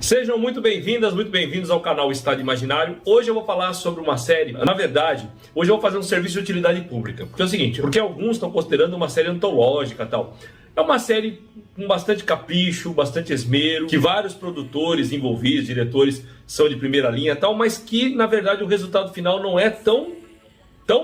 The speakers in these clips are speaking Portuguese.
Sejam muito bem-vindas, muito bem-vindos ao canal Estado Imaginário. Hoje eu vou falar sobre uma série, na verdade, hoje eu vou fazer um serviço de utilidade pública. Porque é o seguinte, porque alguns estão considerando uma série antológica e tal. É uma série com bastante capricho, bastante esmero, que vários produtores envolvidos, diretores, são de primeira linha e tal, mas que, na verdade, o resultado final não é tão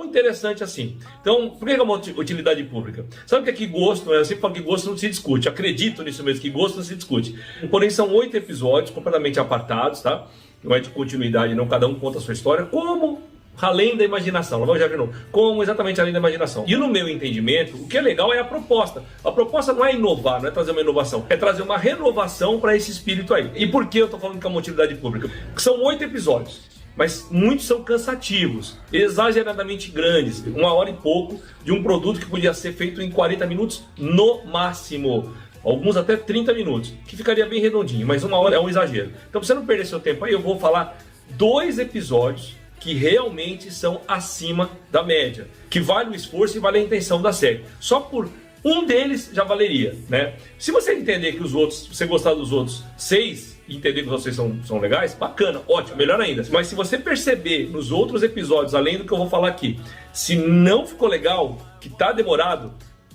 interessante assim. Então, por que é uma utilidade pública? Sabe que aqui gosto, eu sempre falo que gosto não se discute, acredito nisso mesmo, que gosto não se discute. Porém, são 8 episódios completamente apartados, tá? Não é de continuidade, não, cada um conta a sua história, como além da imaginação. Vamos já ver, como exatamente além da imaginação. E no meu entendimento, o que é legal é a proposta. A proposta não é inovar, não é trazer uma inovação, é trazer uma renovação para esse espírito aí. E por que eu estou falando que é uma utilidade pública? Porque são 8 episódios. Mas muitos são cansativos, exageradamente grandes, 1 hora e pouco, de um produto que podia ser feito em 40 minutos no máximo. Alguns até 30 minutos, que ficaria bem redondinho, mas 1 hora é um exagero. Então, pra você não perder seu tempo aí, eu vou falar 2 episódios que realmente são acima da média, que vale o esforço e vale a intenção da série. Só por um deles já valeria, né? Se você entender que os outros, se você gostar dos outros 6, entender que vocês são legais, bacana, ótimo, melhor ainda. Mas se você perceber nos outros episódios, além do que eu vou falar aqui, se não ficou legal, que tá demorado,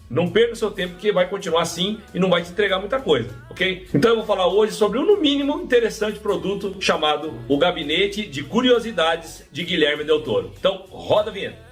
não perca o seu tempo, que vai continuar assim e não vai te entregar muita coisa, ok? Então eu vou falar hoje sobre um, no mínimo, interessante produto chamado O Gabinete de Curiosidades de Guilherme Del Toro. Então, roda a vinheta.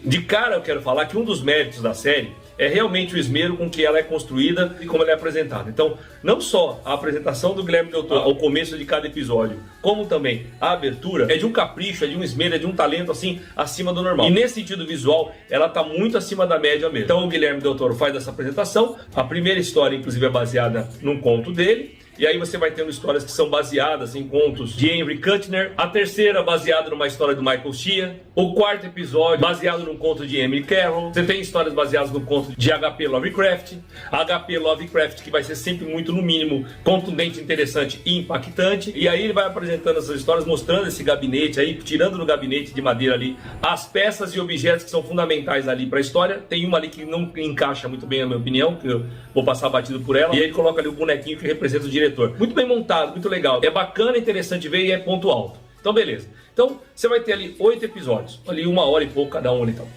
De cara eu quero falar que um dos méritos da série é realmente o esmero com que ela é construída e como ela é apresentada. Então, não só a apresentação do Guilherme Del Toro ao começo de cada episódio, como também a abertura, é de um capricho, é de um esmero, é de um talento assim, acima do normal. E nesse sentido visual, ela está muito acima da média mesmo. Então o Guilherme Del Toro faz essa apresentação, a primeira história inclusive é baseada num conto dele, e aí você vai tendo histórias que são baseadas em contos de Henry Kuttner. A terceira baseada numa história do Michael Shea. O quarto episódio baseado num conto de Emily Carroll. Você tem histórias baseadas no conto de H.P. Lovecraft. H.P. Lovecraft, que vai ser sempre muito, no mínimo, contundente, interessante e impactante. E aí ele vai apresentando essas histórias, mostrando esse gabinete aí, tirando do gabinete de madeira ali as peças e objetos que são fundamentais ali para a história. Tem uma ali que não encaixa muito bem, na minha opinião, que eu vou passar batido por ela. E aí ele coloca ali o bonequinho que representa o diretor. Muito bem montado, muito legal. É bacana, interessante ver e é ponto alto. Então beleza. Então você vai ter ali 8 episódios, ali 1 hora e pouco cada um. Então,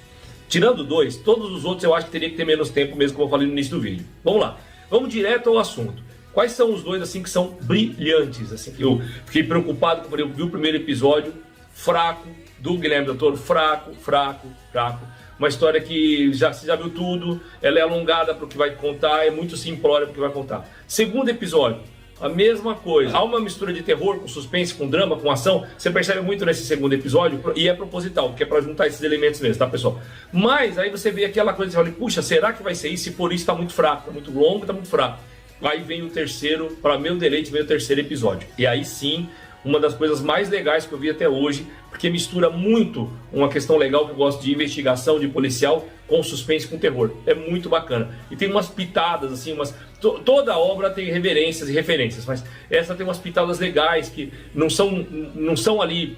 tirando 2, todos os outros eu acho que teria que ter menos tempo mesmo, como eu falei no início do vídeo. Vamos lá, vamos direto ao assunto. Quais são os 2 assim que são brilhantes? Assim, que eu fiquei preocupado quando eu vi o primeiro episódio, fraco, do Guilherme Del Toro, fraco. Uma história que você já viu tudo, ela é alongada para o que vai contar, é muito simplória para o que vai contar. Segundo episódio, a mesma coisa. Há uma mistura de terror com suspense, com drama, com ação. Você percebe muito nesse segundo episódio e é proposital, porque é para juntar esses elementos mesmo, tá, pessoal? Mas aí você vê aquela coisa e fala, puxa, será que vai ser isso? Se for isso, tá muito fraco, tá muito longo, tá muito fraco. Aí vem o terceiro, para meu deleite, vem o terceiro episódio. E aí sim, uma das coisas mais legais que eu vi até hoje, porque mistura muito uma questão legal que eu gosto de investigação, de policial, com suspense, com terror. É muito bacana. E tem umas pitadas, assim, toda a obra tem reverências e referências, mas essa tem umas pitadas legais que não são ali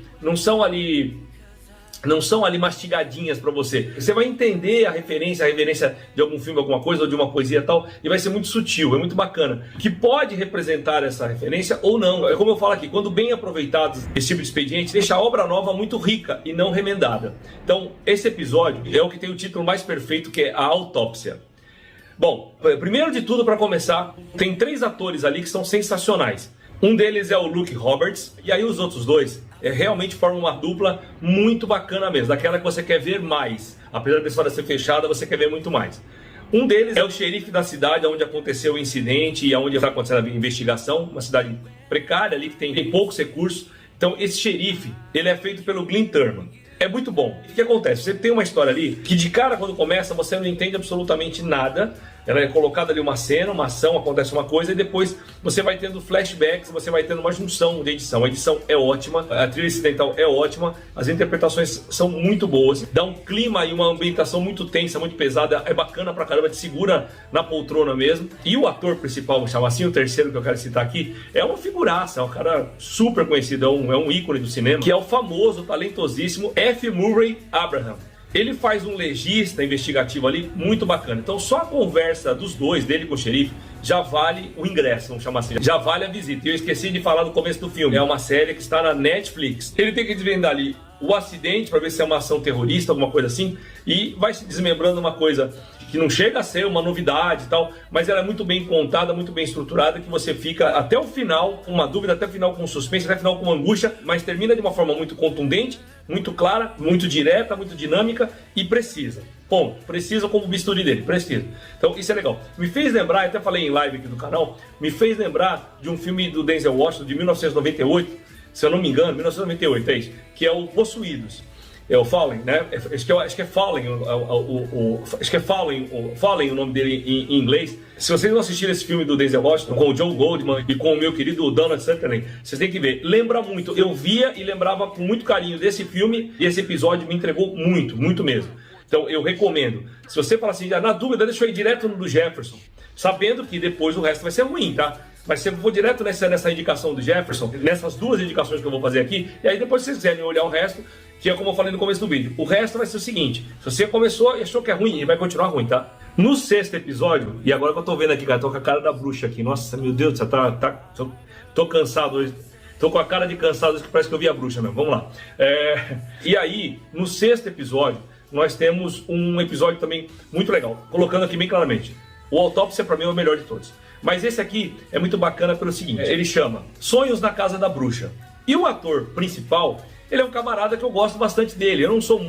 mastigadinhas pra você. Você vai entender a reverência de algum filme, alguma coisa, ou de uma poesia e tal, e vai ser muito sutil, é muito bacana. Que pode representar essa referência ou não. É como eu falo aqui, quando bem aproveitados esse tipo de expediente, deixa a obra nova muito rica e não remendada. Então, esse episódio é o que tem o título mais perfeito, que é A Autópsia. Bom, primeiro de tudo, para começar, tem 3 atores ali que são sensacionais. Um deles é o Luke Roberts, e aí os outros 2 realmente formam uma dupla muito bacana mesmo, daquela que você quer ver mais. Apesar da história ser fechada, você quer ver muito mais. Um deles é o xerife da cidade onde aconteceu o incidente e onde está acontecendo a investigação, uma cidade precária ali que tem poucos recursos. Então esse xerife, ele é feito pelo Glynn Turman. É muito bom. O que acontece? Você tem uma história ali que de cara quando começa você não entende absolutamente nada. Ela é colocada ali uma cena, uma ação, acontece uma coisa e depois você vai tendo flashbacks, você vai tendo uma junção de edição. A edição é ótima, a trilha incidental é ótima, as interpretações são muito boas, dá um clima e uma ambientação muito tensa, muito pesada, é bacana pra caramba, te segura na poltrona mesmo. E o ator principal, vamos chamar assim, o terceiro que eu quero citar aqui, é uma figuraça, é um cara super conhecido, é um ícone do cinema, que é o famoso, talentosíssimo F. Murray Abraham. Ele faz um legista investigativo ali muito bacana. Então só a conversa dos dois, dele com o xerife, já vale o ingresso, vamos chamar assim. Já vale a visita. E eu esqueci de falar no começo do filme. É uma série que está na Netflix. Ele tem que desvendar ali o acidente para ver se é uma ação terrorista, alguma coisa assim. E vai se desmembrando uma coisa que não chega a ser uma novidade e tal, mas ela é muito bem contada, muito bem estruturada, que você fica até o final com uma dúvida, até o final com suspense, até o final com angústia, mas termina de uma forma muito contundente, muito clara, muito direta, muito dinâmica e precisa. Ponto. Precisa como o bisturi dele, precisa. Então isso é legal. Me fez lembrar, até falei em live aqui do canal, me fez lembrar de um filme do Denzel Washington de 1998, se eu não me engano, 1998, é isso, que é o Possuídos. É o Fallen, né? Acho que é Fallen, acho que é Fallen o nome dele em inglês. Se vocês não assistiram esse filme do Denzel Washington com o Joe Goldman e com o meu querido Donald Sutherland, vocês têm que ver. Lembra muito. Eu via e lembrava com muito carinho desse filme e esse episódio me entregou muito, muito mesmo. Então eu recomendo. Se você fala assim, na dúvida, deixa eu ir direto no do Jefferson, sabendo que depois o resto vai ser ruim, tá? Mas se eu vou direto nessa indicação do Jefferson, nessas duas indicações que eu vou fazer aqui, e aí depois se vocês quiserem olhar o resto, que é como eu falei no começo do vídeo, o resto vai ser o seguinte: se você começou e achou que é ruim, ele vai continuar ruim, tá? No sexto episódio, e agora que eu tô vendo aqui, cara, tô com a cara da bruxa aqui, nossa, meu Deus, você tô cansado hoje, tô com a cara de cansado, que parece que eu vi a bruxa mesmo, vamos lá. E aí, no sexto episódio, nós temos um episódio também muito legal, colocando aqui bem claramente, o Autópsia pra mim é o melhor de todos. Mas esse aqui é muito bacana pelo seguinte, ele chama Sonhos na Casa da Bruxa. E o ator principal, ele é um camarada que eu gosto bastante dele. Eu não sou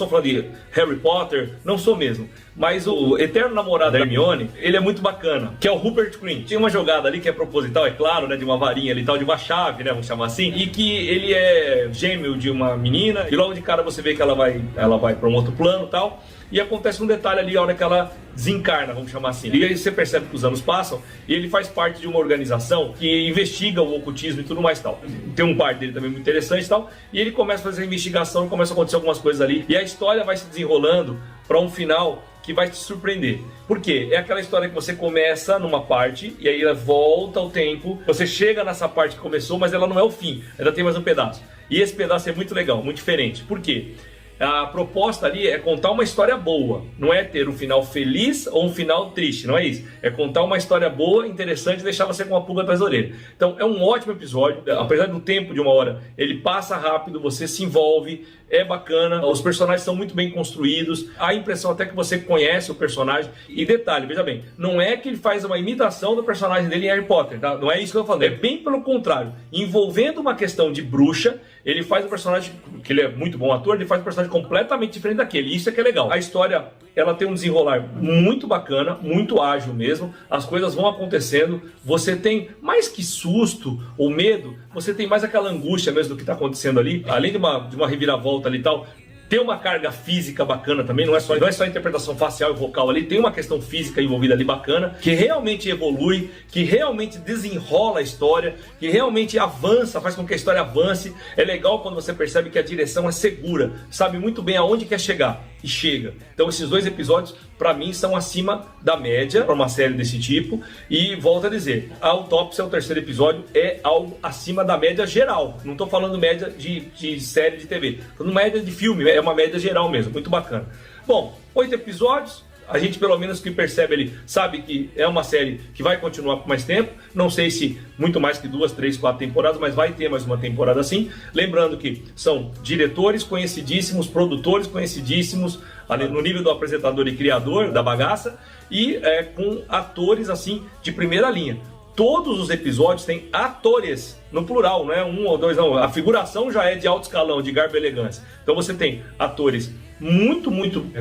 fã de Harry Potter, não sou mesmo. Mas o eterno namorado da Hermione, ele é muito bacana, que é o Rupert Grint. Tem uma jogada ali que é proposital, é claro, né, de uma varinha ali, tal, de uma chave, né, vamos chamar assim, e que ele é gêmeo de uma menina, e logo de cara você vê que ela vai para um outro plano e tal. E acontece um detalhe ali, a hora que ela desencarna, vamos chamar assim. E aí você percebe que os anos passam e ele faz parte de uma organização que investiga o ocultismo e tudo mais tal. Tem um par dele também muito interessante e tal. E ele começa a fazer a investigação e começa a acontecer algumas coisas ali. E a história vai se desenrolando para um final que vai te surpreender. Por quê? É aquela história que você começa numa parte e aí ela volta ao tempo. Você chega nessa parte que começou, mas ela não é o fim. Ainda tem mais um pedaço. E esse pedaço é muito legal, muito diferente. Por quê? A proposta ali é contar uma história boa, não é ter um final feliz ou um final triste, não é isso. É contar uma história boa, interessante e deixar você com uma pulga atrás da orelha. Então é um ótimo episódio, apesar do tempo de uma hora, ele passa rápido, você se envolve, é bacana, os personagens são muito bem construídos, a impressão até que você conhece o personagem. E detalhe, veja bem, não é que ele faz uma imitação do personagem dele em Harry Potter, tá? Não é isso que eu tô falando, é bem pelo contrário. Envolvendo uma questão de bruxa, ele faz um personagem, que ele é muito bom ator, ele faz um personagem completamente diferente daquele, isso é que é legal. A história, ela tem um desenrolar muito bacana, muito ágil mesmo, as coisas vão acontecendo, você tem mais que susto ou medo, você tem mais aquela angústia mesmo do que está acontecendo ali, além de uma reviravolta ali e tal. Tem uma carga física bacana também, não é só a interpretação facial e vocal ali, tem uma questão física envolvida ali bacana, que realmente evolui, que realmente desenrola a história, que realmente avança, faz com que a história avance. É legal quando você percebe que a direção é segura, sabe muito bem aonde quer chegar, e chega. Então esses dois episódios, pra mim, são acima da média para uma série desse tipo, e volto a dizer, a Autópsia, o terceiro episódio, é algo acima da média geral. Não tô falando média de série de TV, tô falando média de filme, é uma média geral mesmo, muito bacana. Bom, 8 episódios, a gente pelo menos que percebe ali, sabe que é uma série que vai continuar por mais tempo, não sei se muito mais que 2, 3, 4 temporadas, mas vai ter mais uma temporada assim. Lembrando que são diretores conhecidíssimos, produtores conhecidíssimos, ali no nível do apresentador e criador da bagaça, e com atores assim de primeira linha. Todos os episódios têm atores, no plural, não é um ou dois, não. A figuração já é de alto escalão, de garbo e elegância. Então você tem atores muito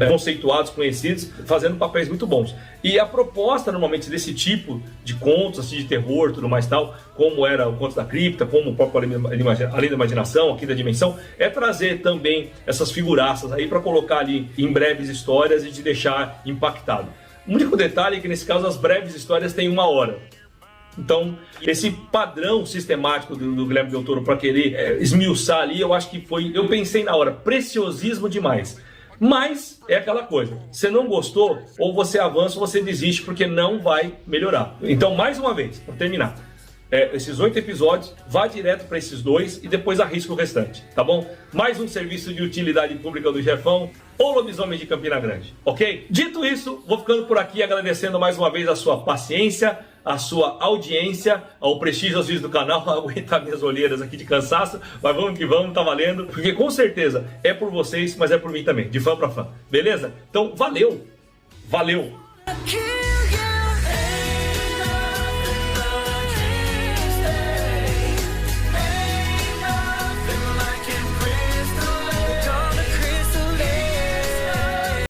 conceituados, conhecidos, fazendo papéis muito bons. E a proposta, normalmente, desse tipo de contos, assim, de terror, tudo mais tal, como era o Conto da Cripta, como o próprio Além da Imaginação, aqui da Dimensão, é trazer também essas figuraças aí para colocar ali em breves histórias e te deixar impactado. O único detalhe é que, nesse caso, as breves histórias têm 1 hora. Então, esse padrão sistemático do Guilherme Del Toro para querer esmiuçar ali, eu acho que foi, eu pensei na hora, preciosismo demais. Mas é aquela coisa, você não gostou, ou você avança ou você desiste, porque não vai melhorar. Então, mais uma vez, para terminar, esses 8 episódios, vá direto para esses 2 e depois arrisca o restante, tá bom? Mais um serviço de utilidade pública do Jefão. O Lobisomem de Campina Grande, ok? Dito isso, vou ficando por aqui agradecendo mais uma vez a sua paciência, a sua audiência, ao prestígio às vezes do canal, aguentar minhas olheiras aqui de cansaço, mas vamos que vamos, tá valendo, porque com certeza é por vocês, mas é por mim também, de fã pra fã, beleza? Então valeu, valeu!